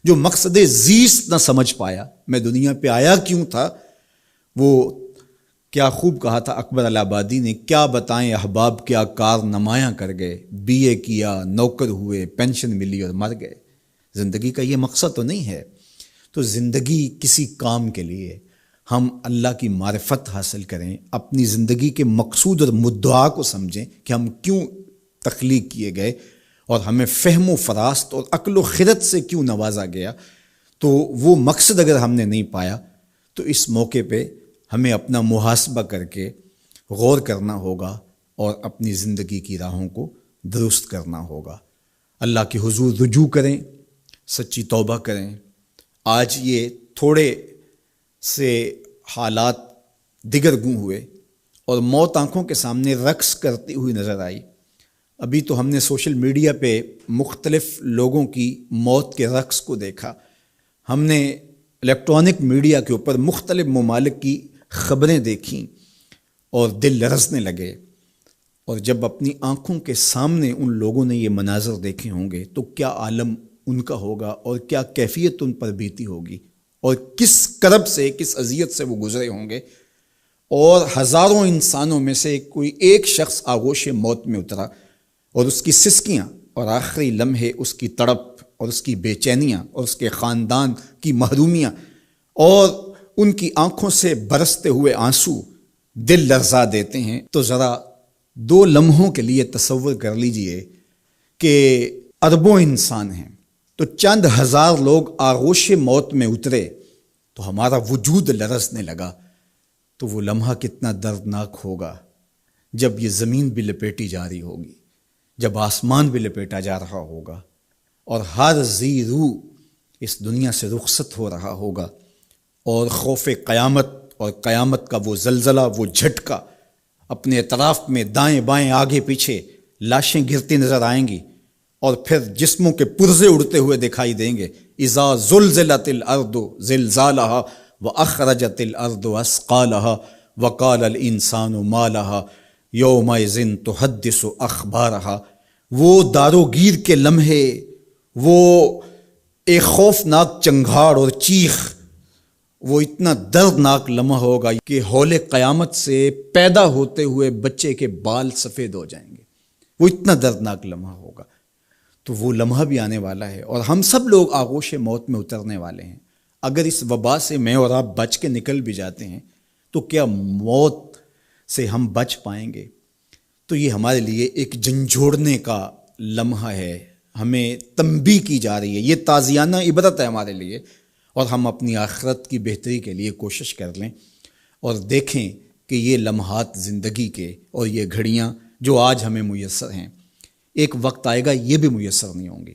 جو مقصد زیست نہ سمجھ پایا، میں دنیا پہ آیا کیوں تھا، وہ کیا خوب کہا تھا اکبر الہآبادی نے، کیا بتائیں احباب کیا کار نمایاں کر گئے، بی اے کیا، نوکر ہوئے، پینشن ملی اور مر گئے۔ زندگی کا یہ مقصد تو نہیں ہے۔ تو زندگی کسی کام کے لیے، ہم اللہ کی معرفت حاصل کریں، اپنی زندگی کے مقصود اور مدعا کو سمجھیں کہ ہم کیوں تخلیق کیے گئے اور ہمیں فہم و فراست اور عقل و خرد سے کیوں نوازا گیا۔ تو وہ مقصد اگر ہم نے نہیں پایا تو اس موقع پہ ہمیں اپنا محاسبہ کر کے غور کرنا ہوگا اور اپنی زندگی کی راہوں کو درست کرنا ہوگا۔ اللہ کے حضور رجوع کریں، سچی توبہ کریں۔ آج یہ تھوڑے سے حالات دیگر گوں ہوئے اور موت آنکھوں کے سامنے رقص کرتی ہوئی نظر آئی۔ ابھی تو ہم نے سوشل میڈیا پہ مختلف لوگوں کی موت کے رقص کو دیکھا، ہم نے الیکٹرانک میڈیا کے اوپر مختلف ممالک کی خبریں دیکھیں اور دل لرزنے لگے۔ اور جب اپنی آنکھوں کے سامنے ان لوگوں نے یہ مناظر دیکھے ہوں گے تو کیا عالم ان کا ہوگا اور کیا کیفیت ان پر بیتی ہوگی، اور کس کرب سے، کس اذیت سے وہ گزرے ہوں گے۔ اور ہزاروں انسانوں میں سے کوئی ایک شخص آغوش موت میں اترا، اور اس کی سسکیاں اور آخری لمحے اس کی تڑپ اور اس کی بے چینیاں اور اس کے خاندان کی محرومیاں اور ان کی آنکھوں سے برستے ہوئے آنسو دل لرزا دیتے ہیں۔ تو ذرا 2 لمحوں کے لیے تصور کر لیجئے کہ اربوں انسان ہیں، تو چند ہزار لوگ آغوش موت میں اترے تو ہمارا وجود لرزنے لگا، تو وہ لمحہ کتنا دردناک ہوگا جب یہ زمین بھی لپیٹی جا رہی ہوگی، جب آسمان بھی لپیٹا جا رہا ہوگا اور ہر ذی روح اس دنیا سے رخصت ہو رہا ہوگا، اور خوف قیامت اور قیامت کا وہ زلزلہ، وہ جھٹکا، اپنے اطراف میں دائیں بائیں آگے پیچھے لاشیں گرتی نظر آئیں گی، اور پھر جسموں کے پرزے اڑتے ہوئے دکھائی دیں گے۔ اذا زلزلت الارض زلزالها واخرجت الارض اثقالها وقال الانسان ما لها یومئذ تحدث اخبارها۔ وہ داروگیر کے لمحے، وہ ایک خوفناک چنگھاڑ اور چیخ، وہ اتنا دردناک لمحہ ہوگا کہ ہول قیامت سے پیدا ہوتے ہوئے بچے کے بال سفید ہو جائیں گے۔ وہ اتنا دردناک لمحہ ہوگا۔ تو وہ لمحہ بھی آنے والا ہے اور ہم سب لوگ آغوش موت میں اترنے والے ہیں۔ اگر اس وبا سے میں اور آپ بچ کے نکل بھی جاتے ہیں تو کیا موت سے ہم بچ پائیں گے؟ تو یہ ہمارے لیے ایک جھنجھوڑنے کا لمحہ ہے، ہمیں تنبیہ کی جا رہی ہے، یہ تازیانہ عبرت ہے ہمارے لیے، اور ہم اپنی آخرت کی بہتری کے لیے کوشش کر لیں اور دیکھیں کہ یہ لمحات زندگی کے اور یہ گھڑیاں جو آج ہمیں میسر ہیں، ایک وقت آئے گا یہ بھی میسر نہیں ہوں گی،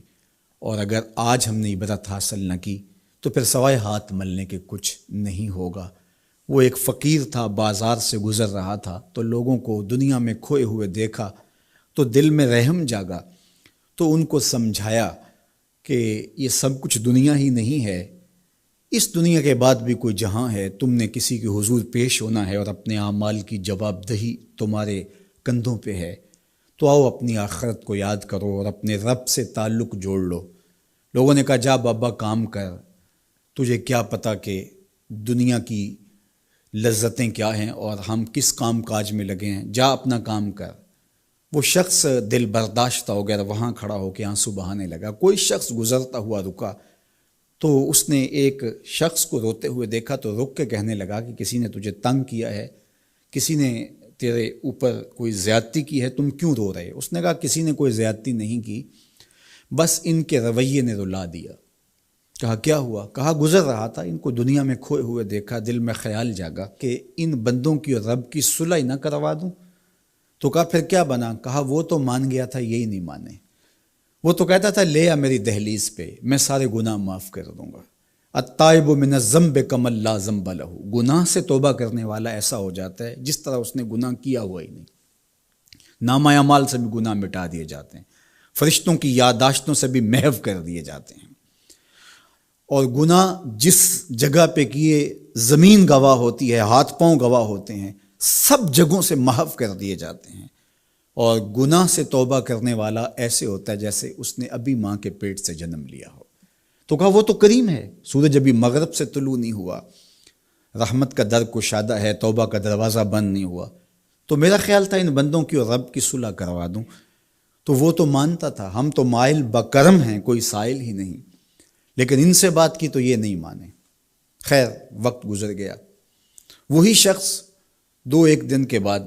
اور اگر آج ہم نے عبرت حاصل نہ کی تو پھر سوائے ہاتھ ملنے کے کچھ نہیں ہوگا۔ وہ ایک فقیر تھا، بازار سے گزر رہا تھا تو لوگوں کو دنیا میں کھوئے ہوئے دیکھا تو دل میں رحم جاگا، تو ان کو سمجھایا کہ یہ سب کچھ دنیا ہی نہیں ہے، اس دنیا کے بعد بھی کوئی جہاں ہے، تم نے کسی کے حضور پیش ہونا ہے اور اپنے اعمال کی جواب دہی تمہارے کندھوں پہ ہے، تو آؤ اپنی آخرت کو یاد کرو اور اپنے رب سے تعلق جوڑ لو۔ لوگوں نے کہا جا بابا کام کر، تجھے کیا پتہ کہ دنیا کی لذتیں کیا ہیں اور ہم کس کام کاج میں لگے ہیں، جا اپنا کام کر۔ وہ شخص دل برداشتہ ہو گیا، وہاں کھڑا ہو کے آنسو بہانے لگا۔ کوئی شخص گزرتا ہوا رکا تو اس نے ایک شخص کو روتے ہوئے دیکھا تو رک کے کہنے لگا کہ کسی نے تجھے تنگ کیا ہے، کسی نے تیرے اوپر کوئی زیادتی کی ہے، تم کیوں رو رہے؟ اس نے کہا کسی نے کوئی زیادتی نہیں کی، بس ان کے رویے نے رلا دیا۔ کہا کیا ہوا؟ کہا گزر رہا تھا، ان کو دنیا میں کھوئے ہوئے دیکھا، دل میں خیال جاگا کہ ان بندوں کی اور رب کی صلح ہی نہ کروا دوں۔ تو کہا پھر کیا بنا؟ کہا وہ تو مان گیا تھا، یہی نہیں مانے۔ وہ تو کہتا تھا لے آ میری دہلیز پہ، میں سارے گناہ معاف کر دوں گا۔ التائب من الذنب کمن لا ذنب لہ، گناہ سے توبہ کرنے والا ایسا ہو جاتا ہے جس طرح اس نے گناہ کیا ہوا ہی نہیں۔ نامہ اعمال سے بھی گناہ مٹا دیے جاتے ہیں، فرشتوں کی یادداشتوں سے بھی محو کر دیے جاتے ہیں، اور گناہ جس جگہ پہ کیے زمین گواہ ہوتی ہے، ہاتھ پاؤں گواہ ہوتے ہیں، سب جگہوں سے محو کر دیے جاتے ہیں۔ اور گناہ سے توبہ کرنے والا ایسے ہوتا ہے جیسے اس نے ابھی ماں کے پیٹ سے جنم لیا ہو۔ تو کہا وہ تو کریم ہے، سورج ابھی مغرب سے طلوع نہیں ہوا، رحمت کا در کشادہ ہے، توبہ کا دروازہ بند نہیں ہوا، تو میرا خیال تھا ان بندوں کی اور رب کی صلح کروا دوں۔ تو وہ تو مانتا تھا ہم تو مائل بکرم ہیں، کوئی سائل ہی نہیں، لیکن ان سے بات کی تو یہ نہیں مانے۔ خیر وقت گزر گیا، وہی شخص 2-1 دن کے بعد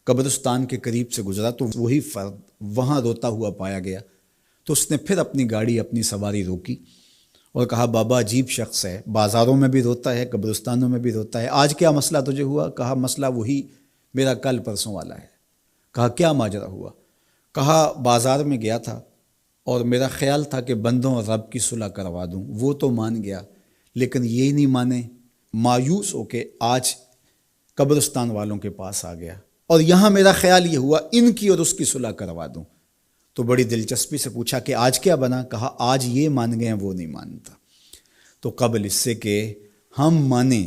قبرستان کے قریب سے گزرا تو وہی فرد وہاں روتا ہوا پایا گیا۔ تو اس نے پھر اپنی گاڑی، اپنی سواری روکی اور کہا بابا عجیب شخص ہے، بازاروں میں بھی روتا ہے، قبرستانوں میں بھی روتا ہے، آج کیا مسئلہ تجھے ہوا؟ کہا مسئلہ وہی میرا کل پرسوں والا ہے۔ کہا کیا ماجرا ہوا؟ کہا بازار میں گیا تھا اور میرا خیال تھا کہ بندوں اور رب کی صلح کروا دوں، وہ تو مان گیا لیکن یہی نہیں مانے، مایوس ہو کے آج قبرستان والوں کے پاس آ گیا اور یہاں میرا خیال یہ ہوا ان کی اور اس کی صلح کروا دوں۔ تو بڑی دلچسپی سے پوچھا کہ آج کیا بنا؟ کہا آج یہ مان گئے ہیں، وہ نہیں مانتا۔ تو قبل اس سے کہ ہم مانیں،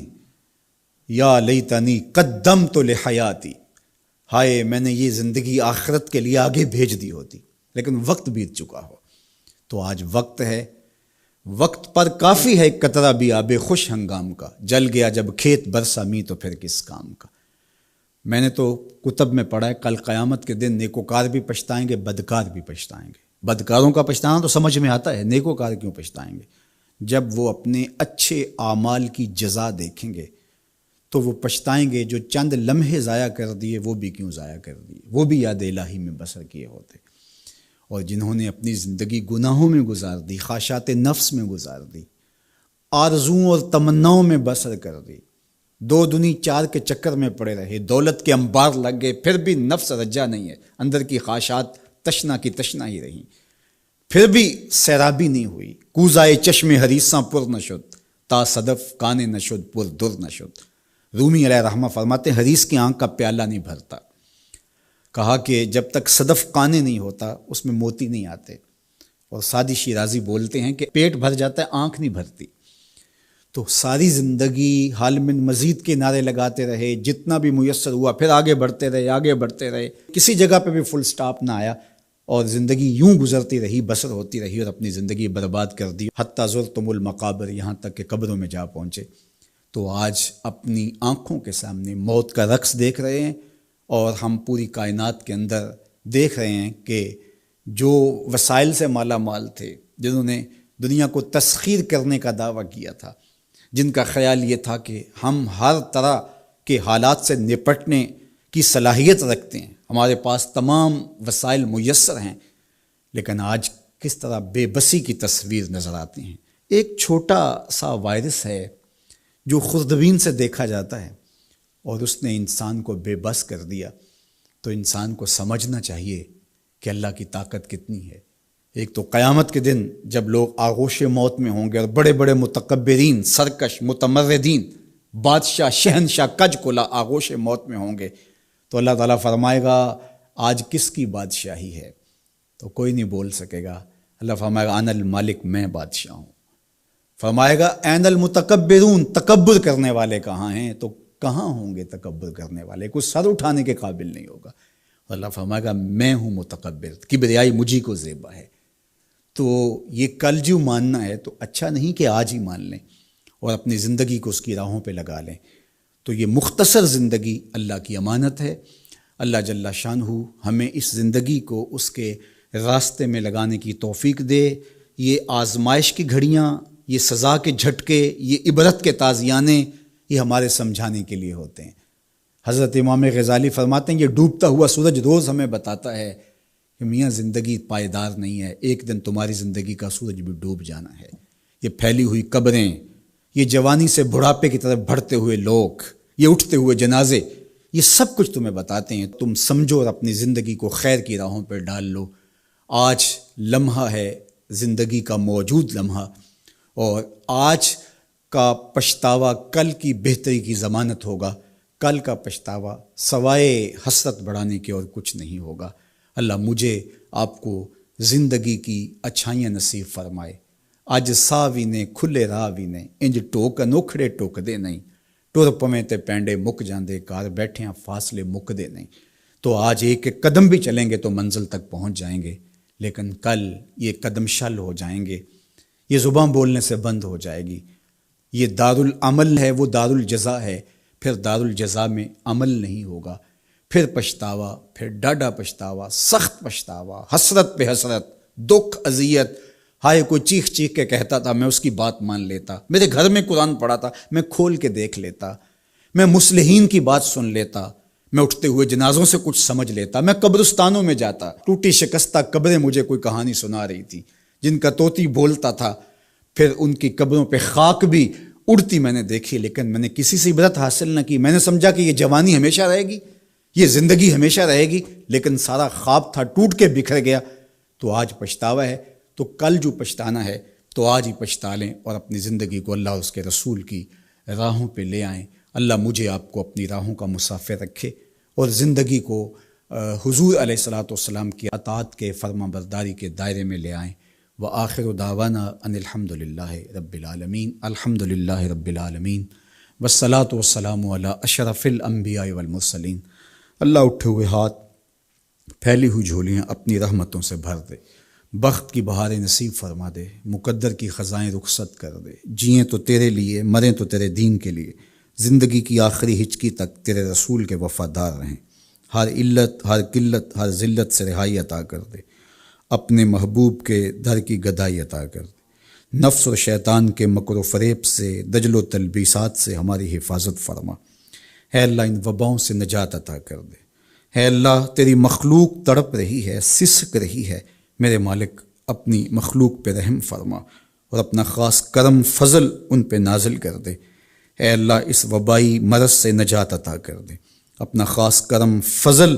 یا لیتنی قدمت لحیاتی، ہائے میں نے یہ زندگی آخرت کے لیے آگے بھیج دی ہوتی، لیکن وقت بیت چکا ہو۔ تو آج وقت ہے، وقت پر کافی ہے ایک قطرہ بھی آب خوش ہنگام کا، جل گیا جب کھیت برسا می تو پھر کس کام کا۔ میں نے تو کتب میں پڑھا ہے کل قیامت کے دن نیکوکار بھی پچھتائیں گے، بدکار بھی پچھتائیں گے۔ بدکاروں کا پچھتانا تو سمجھ میں آتا ہے، نیکوکار کیوں پچھتائیں گے؟ جب وہ اپنے اچھے اعمال کی جزا دیکھیں گے تو وہ پچھتائیں گے، جو چند لمحے ضائع کر دیے وہ بھی کیوں ضائع کر دیے، وہ بھی یاد الہی میں بسر کیے ہوتے۔ اور جنہوں نے اپنی زندگی گناہوں میں گزار دی، خواہشات نفس میں گزار دی، آرزوؤں اور تمناؤں میں بسر کر دی، 2 دنی 4 کے چکر میں پڑے رہے، دولت کے انبار لگ گئے، پھر بھی نفس رجا نہیں ہے، اندر کی خواہشات تشنا کی تشنا ہی رہیں، پھر بھی سیرابی نہیں ہوئی۔ کوزائے چشم حریصاں پر نشد، تا صدف کانے نشد پر در نشد۔ رومی علیہ رحمہ فرماتے ہیں حریص کی آنکھ کا پیالہ نہیں بھرتا۔ کہا کہ جب تک صدف کانے نہیں ہوتا اس میں موتی نہیں آتے، اور سادی شیرازی بولتے ہیں کہ پیٹ بھر جاتا ہے آنکھ نہیں بھرتی۔ تو ساری زندگی حال من مزید کے نعرے لگاتے رہے، جتنا بھی میسر ہوا پھر آگے بڑھتے رہے، آگے بڑھتے رہے، کسی جگہ پہ بھی فل سٹاپ نہ آیا، اور زندگی یوں گزرتی رہی، بسر ہوتی رہی، اور اپنی زندگی برباد کر دی، حتیٰ زرتم المقابر، یہاں تک کہ قبروں میں جا پہنچے۔ تو آج اپنی آنکھوں کے سامنے موت کا رقص دیکھ رہے ہیں، اور ہم پوری کائنات کے اندر دیکھ رہے ہیں کہ جو وسائل سے مالا مال تھے، جنہوں نے دنیا کو تسخیر کرنے کا دعویٰ کیا تھا، جن کا خیال یہ تھا کہ ہم ہر طرح کے حالات سے نپٹنے کی صلاحیت رکھتے ہیں، ہمارے پاس تمام وسائل میسر ہیں، لیکن آج کس طرح بے بسی کی تصویر نظر آتی ہیں۔ ایک چھوٹا سا وائرس ہے جو خوردبین سے دیکھا جاتا ہے، اور اس نے انسان کو بے بس کر دیا۔ تو انسان کو سمجھنا چاہیے کہ اللہ کی طاقت کتنی ہے۔ ایک تو قیامت کے دن جب لوگ آغوش موت میں ہوں گے، اور بڑے بڑے متکبرین، سرکش، متمردین، بادشاہ، شہنشاہ، کج کلا آغوش موت میں ہوں گے، تو اللہ تعالیٰ فرمائے گا آج کس کی بادشاہی ہے؟ تو کوئی نہیں بول سکے گا۔ اللہ فرمائے گا انا المالک، میں بادشاہ ہوں۔ فرمائے گا این المتکبرون، تکبر کرنے والے کہاں ہیں؟ تو کہاں ہوں گے تکبر کرنے والے؟ کوئی سر اٹھانے کے قابل نہیں ہوگا۔ اللہ فرمائے گا میں ہوں متکبر، کبریائی مجھی کو زیبا ہے۔ تو یہ کل جو ماننا ہے تو اچھا نہیں کہ آج ہی مان لیں اور اپنی زندگی کو اس کی راہوں پہ لگا لیں۔ تو یہ مختصر زندگی اللہ کی امانت ہے۔ اللہ جل شانہ ہمیں اس زندگی کو اس کے راستے میں لگانے کی توفیق دے۔ یہ آزمائش کی گھڑیاں یہ سزا کے جھٹکے، یہ عبرت کے تازیانے، یہ ہمارے سمجھانے کے لیے ہوتے ہیں۔ حضرت امام غزالی فرماتے ہیں یہ ڈوبتا ہوا سورج روز ہمیں بتاتا ہے کہ میاں زندگی پائیدار نہیں ہے، ایک دن تمہاری زندگی کا سورج بھی ڈوب جانا ہے۔ یہ پھیلی ہوئی قبریں، یہ جوانی سے بڑھاپے کی طرف بڑھتے ہوئے لوگ، یہ اٹھتے ہوئے جنازے، یہ سب کچھ تمہیں بتاتے ہیں۔ تم سمجھو اور اپنی زندگی کو خیر کی راہوں پہ ڈال لو۔ آج لمحہ ہے زندگی کا موجود لمحہ، اور آج کا پچھتاوا کل کی بہتری کی ضمانت ہوگا۔ کل کا پچھتاوا سوائے حسرت بڑھانے کے اور کچھ نہیں ہوگا۔ اللہ مجھے آپ کو زندگی کی اچھائیاں نصیب فرمائے۔ اج ساوی نے کھلے راہ وی نے، انج ٹوک انوکھڑے ٹوک دے نہیں، ٹر پویں تے پینڈے مک جاندے، کار بیٹھیاں فاصلے مک دے نہیں۔ تو آج ایک ایک قدم بھی چلیں گے تو منزل تک پہنچ جائیں گے، لیکن کل یہ قدم شل ہو جائیں گے، یہ زباں بولنے سے بند ہو جائے گی۔ یہ دارالعمل ہے، وہ دارالجزا ہے، پھر دارالجزا میں عمل نہیں ہوگا، پھر پچھتاوا، پھر ڈاڈا پچھتاوا، سخت پچھتاوا، حسرت پہ حسرت، دکھ، اذیت۔ ہائے کوئی چیخ چیخ کے کہتا تھا، میں اس کی بات مان لیتا، میرے گھر میں قرآن پڑھا تھا، میں کھول کے دیکھ لیتا، میں مصلحین کی بات سن لیتا، میں اٹھتے ہوئے جنازوں سے کچھ سمجھ لیتا، میں قبرستانوں میں جاتا، ٹوٹی شکستہ قبریں مجھے کوئی کہانی سنا رہی تھی، جن کا طوطی بولتا تھا، پھر ان کی قبروں پہ خاک بھی اڑتی میں نے دیکھی، لیکن میں نے کسی سے عبرت حاصل نہ کی۔ میں نے سمجھا کہ یہ جوانی ہمیشہ رہے گی، یہ زندگی ہمیشہ رہے گی، لیکن سارا خواب تھا ٹوٹ کے بکھر گیا۔ تو آج پچھتاوا ہے، تو کل جو پچھتانا ہے تو آج ہی پچھتا لیں، اور اپنی زندگی کو اللہ اور اس کے رسول کی راہوں پہ لے آئیں۔ اللہ مجھے آپ کو اپنی راہوں کا مسافر رکھے، اور زندگی کو حضور علیہ الصلاۃ والسلام کی اطاعت کے، فرما برداری کے دائرے میں لے آئیں۔ وآخر دعوانا ان الحمد للہ رب العالمین، الحمد للہ رب العالمین، والصلاۃ والسلام علی اشرف الانبیاء والمرسلین۔ اللہ اٹھے ہوئے ہاتھ، پھیلی ہوئی جھولیاں اپنی رحمتوں سے بھر دے، بخت کی بہاریں نصیب فرما دے، مقدر کی خزائیں رخصت کر دے۔ جئیں تو تیرے لیے، مریں تو تیرے دین کے لیے، زندگی کی آخری ہچکی تک تیرے رسول کے وفادار رہیں۔ ہر علت، ہر قلت، ہر ذلت سے رہائی عطا کر دے، اپنے محبوب کے در کی گدائی عطا کر دے۔ نفس و شیطان کے مکر و فریب سے، دجل و تلبیسات سے ہماری حفاظت فرما۔ اے اللہ ان وباؤں سے نجات عطا کر دے۔ اے اللہ تیری مخلوق تڑپ رہی ہے، سسک رہی ہے، میرے مالک اپنی مخلوق پہ رحم فرما، اور اپنا خاص کرم فضل ان پہ نازل کر دے۔ اے اللہ اس وبائی مرض سے نجات عطا کر دے، اپنا خاص کرم فضل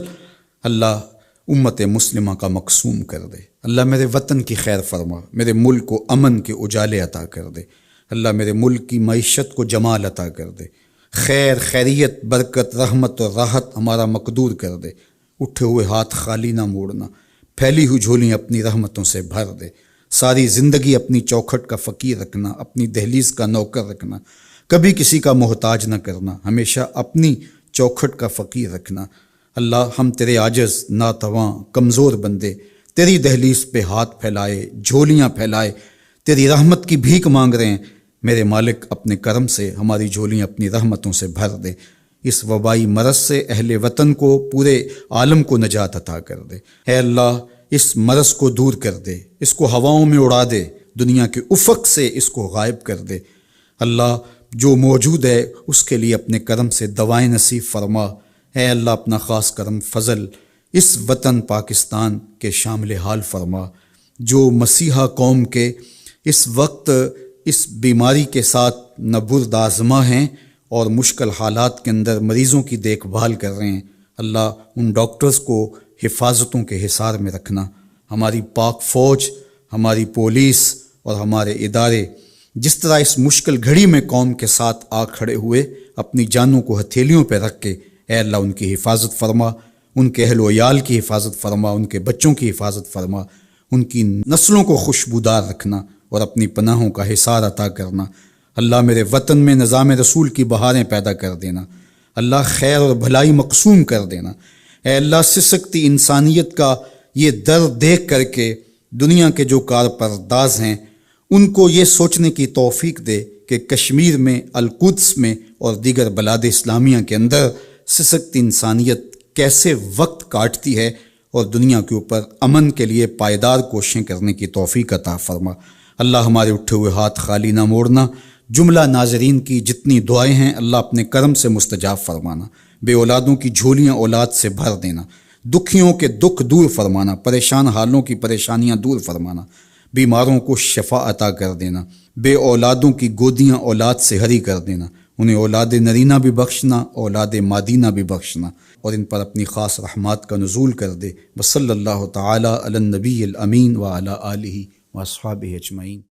اللہ امت مسلمہ کا مقسوم کر دے۔ اللہ میرے وطن کی خیر فرما، میرے ملک کو امن کے اجالے عطا کر دے۔ اللہ میرے ملک کی معیشت کو جمال عطا کر دے، خیر، خیریت، برکت، رحمت اور راحت ہمارا مقدور کر دے۔ اٹھے ہوئے ہاتھ خالی نہ موڑنا، پھیلی ہوئی جھولیاں اپنی رحمتوں سے بھر دے۔ ساری زندگی اپنی چوکھٹ کا فقیر رکھنا، اپنی دہلیز کا نوکر رکھنا، کبھی کسی کا محتاج نہ کرنا، ہمیشہ اپنی چوکھٹ کا فقیر رکھنا۔ اللہ ہم تیرے عاجز، ناتواں، کمزور بندے تیری دہلیز پہ ہاتھ پھیلائے، جھولیاں پھیلائے تیری رحمت کی بھیک مانگ رہے ہیں۔ میرے مالک اپنے کرم سے ہماری جھولیاں اپنی رحمتوں سے بھر دے۔ اس وبائی مرض سے اہل وطن کو، پورے عالم کو نجات عطا کر دے۔ اے اللہ اس مرض کو دور کر دے، اس کو ہواؤں میں اڑا دے، دنیا کے افق سے اس کو غائب کر دے۔ اللہ جو موجود ہے اس کے لیے اپنے کرم سے دوائیں نصیب فرما۔ اے اللہ اپنا خاص کرم فضل اس وطن پاکستان کے شامل حال فرما، جو مسیحا قوم کے اس وقت اس بیماری کے ساتھ نبرد آزما ہیں اور مشکل حالات کے اندر مریضوں کی دیکھ بھال کر رہے ہیں۔ اللہ ان ڈاکٹرز کو حفاظتوں کے حصار میں رکھنا۔ ہماری پاک فوج، ہماری پولیس اور ہمارے ادارے جس طرح اس مشکل گھڑی میں قوم کے ساتھ آ کھڑے ہوئے، اپنی جانوں کو ہتھیلیوں پہ رکھ کے، اے اللہ ان کی حفاظت فرما، ان کے اہل و عیال کی حفاظت فرما، ان کے بچوں کی حفاظت فرما، ان کی نسلوں کو خوشبودار رکھنا اور اپنی پناہوں کا حصار عطا کرنا۔ اللہ میرے وطن میں نظام رسول کی بہاریں پیدا کر دینا۔ اللہ خیر اور بھلائی مقسوم کر دینا۔ اے اللہ سسکتی انسانیت کا یہ درد دیکھ کر کے دنیا کے جو کارپرداز ہیں ان کو یہ سوچنے کی توفیق دے کہ کشمیر میں، القدس میں اور دیگر بلاد اسلامیہ کے اندر سسکتی انسانیت کیسے وقت کاٹتی ہے، اور دنیا کے اوپر امن کے لیے پائیدار کوششیں کرنے کی توفیق عطا فرما۔ اللہ ہمارے اٹھے ہوئے ہاتھ خالی نہ موڑنا، جملہ ناظرین کی جتنی دعائیں ہیں اللہ اپنے کرم سے مستجاب فرمانا، بے اولادوں کی جھولیاں اولاد سے بھر دینا، دکھیوں کے دکھ دور فرمانا، پریشان حالوں کی پریشانیاں دور فرمانا، بیماروں کو شفا عطا کر دینا، بے اولادوں کی گودیاں اولاد سے ہری کر دینا، انہیں اولاد نرینہ بھی بخشنا، اولاد مادینہ بھی بخشنا، اور ان پر اپنی خاص رحمات کا نزول کر دے۔ وصلی اللہ تعالی علی النبی الامین وعلی آلہ واصحابہ اجمعین۔